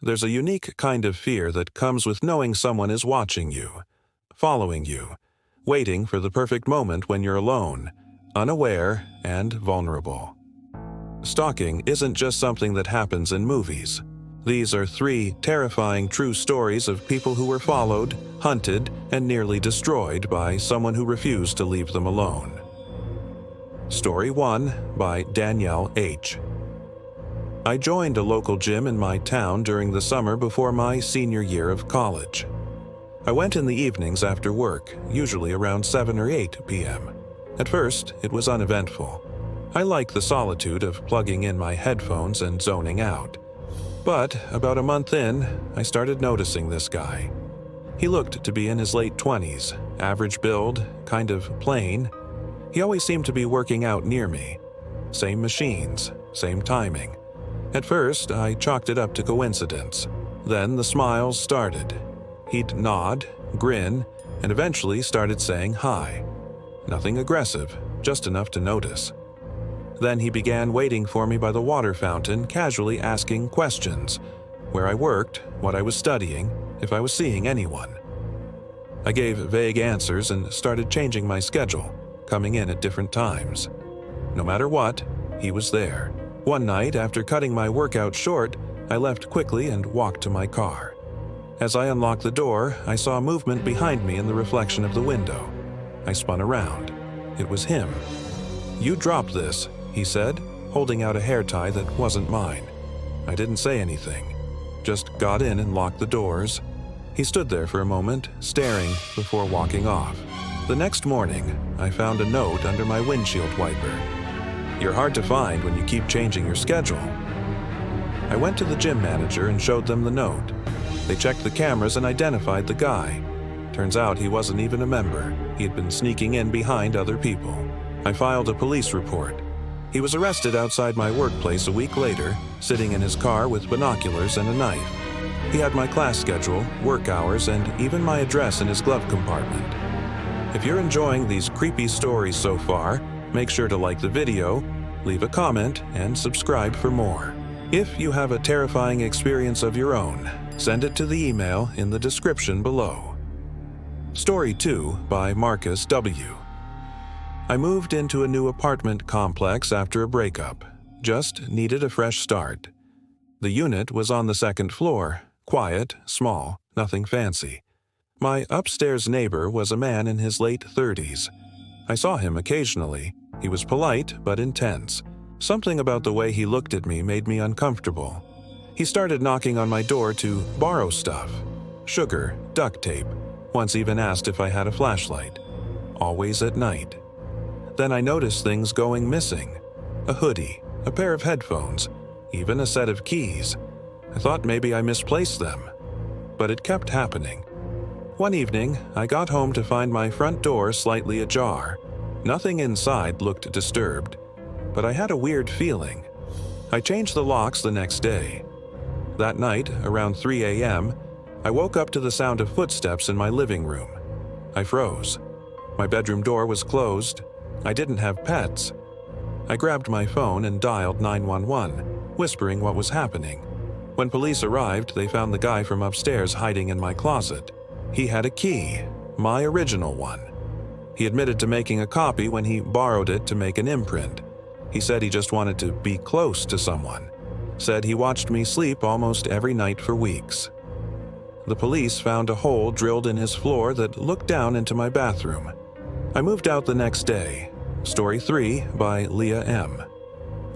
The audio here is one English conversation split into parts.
There's a unique kind of fear that comes with knowing someone is watching you, following you, waiting for the perfect moment when you're alone, unaware, and vulnerable. Stalking isn't just something that happens in movies. These are 3 terrifying true stories of people who were followed, hunted, and nearly destroyed by someone who refused to leave them alone. Story 1 by Danielle H. I joined a local gym in my town during the summer before my senior year of college. I went in the evenings after work, usually around 7 or 8 p.m. At first, it was uneventful. I like the solitude of plugging in my headphones and zoning out. But about a month in, I started noticing this guy. He looked to be in his late 20s, average build, kind of plain. He always seemed to be working out near me. Same machines, same timing. At first, I chalked it up to coincidence. Then the smiles started. He'd nod, grin, and eventually started saying hi. Nothing aggressive, just enough to notice. Then he began waiting for me by the water fountain, casually asking questions. Where I worked, what I was studying, if I was seeing anyone. I gave vague answers and started changing my schedule, coming in at different times. No matter what, he was there. One night, after cutting my workout short, I left quickly and walked to my car. As I unlocked the door, I saw movement behind me in the reflection of the window. I spun around. It was him. "You dropped this," he said, holding out a hair tie that wasn't mine. I didn't say anything, just got in and locked the doors. He stood there for a moment, staring before walking off. The next morning, I found a note under my windshield wiper. "You're hard to find when you keep changing your schedule." I went to the gym manager and showed them the note. They checked the cameras and identified the guy. Turns out he wasn't even a member. He had been sneaking in behind other people. I filed a police report. He was arrested outside my workplace a week later, sitting in his car with binoculars and a knife. He had my class schedule, work hours, and even my address in his glove compartment. If you're enjoying these creepy stories so far, make sure to like the video, leave a comment, and subscribe for more. If you have a terrifying experience of your own, send it to the email in the description below. Story 2 by Marcus W. I moved into a new apartment complex after a breakup. Just needed a fresh start. The unit was on the 2nd floor, quiet, small, nothing fancy. My upstairs neighbor was a man in his late 30s. I saw him occasionally. He was polite but intense. Something about the way he looked at me made me uncomfortable. He started knocking on my door to borrow stuff. Sugar, duct tape. Once even asked if I had a flashlight. Always at night. Then I noticed things going missing. A hoodie, a pair of headphones, even a set of keys. I thought maybe I misplaced them. But it kept happening. One evening, I got home to find my front door slightly ajar. Nothing inside looked disturbed, but I had a weird feeling. I changed the locks the next day. That night, around 3 a.m., I woke up to the sound of footsteps in my living room. I froze. My bedroom door was closed. I didn't have pets. I grabbed my phone and dialed 911, whispering what was happening. When police arrived, they found the guy from upstairs hiding in my closet. He had a key, my original one. He admitted to making a copy when he borrowed it to make an imprint. He said he just wanted to be close to someone. Said he watched me sleep almost every night for weeks. The police found a hole drilled in his floor that looked down into my bathroom. I moved out the next day. Story 3 by Leah M.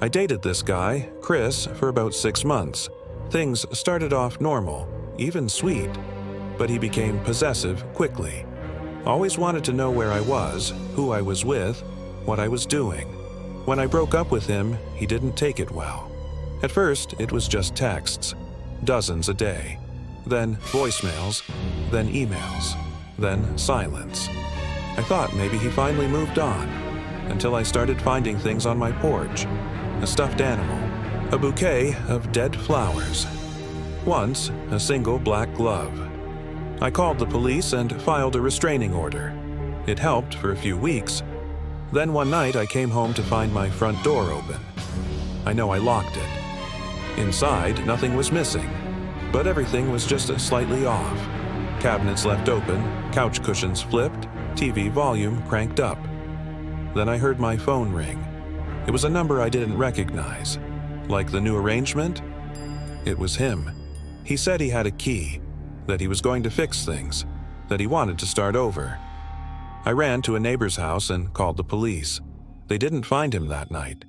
I dated this guy, Chris, for about 6 months. Things started off normal, even sweet, but he became possessive quickly. Always wanted to know where I was, who I was with, what I was doing. When I broke up with him, he didn't take it well. At first, it was just texts, dozens a day. Then voicemails, then emails, then silence. I thought maybe he finally moved on, until I started finding things on my porch. A stuffed animal, a bouquet of dead flowers. Once, a single black glove. I called the police and filed a restraining order. It helped for a few weeks. Then one night I came home to find my front door open. I know I locked it. Inside, nothing was missing. But everything was just slightly off. Cabinets left open, couch cushions flipped, TV volume cranked up. Then I heard my phone ring. It was a number I didn't recognize. Like the new arrangement? It was him. He said he had a key, that he was going to fix things, that he wanted to start over. I ran to a neighbor's house and called the police. They didn't find him that night.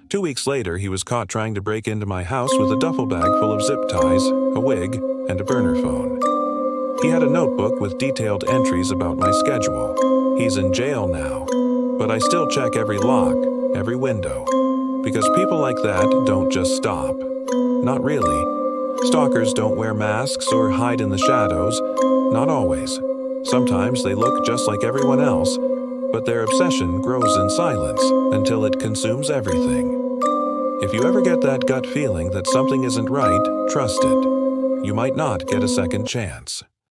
2 weeks later, he was caught trying to break into my house with a duffel bag full of zip ties, a wig, and a burner phone. He had a notebook with detailed entries about my schedule. He's in jail now, but I still check every lock, every window, because people like that don't just stop. Not really. Stalkers don't wear masks or hide in the shadows, not always. Sometimes they look just like everyone else, but their obsession grows in silence until it consumes everything. If you ever get that gut feeling that something isn't right, trust it. You might not get a second chance.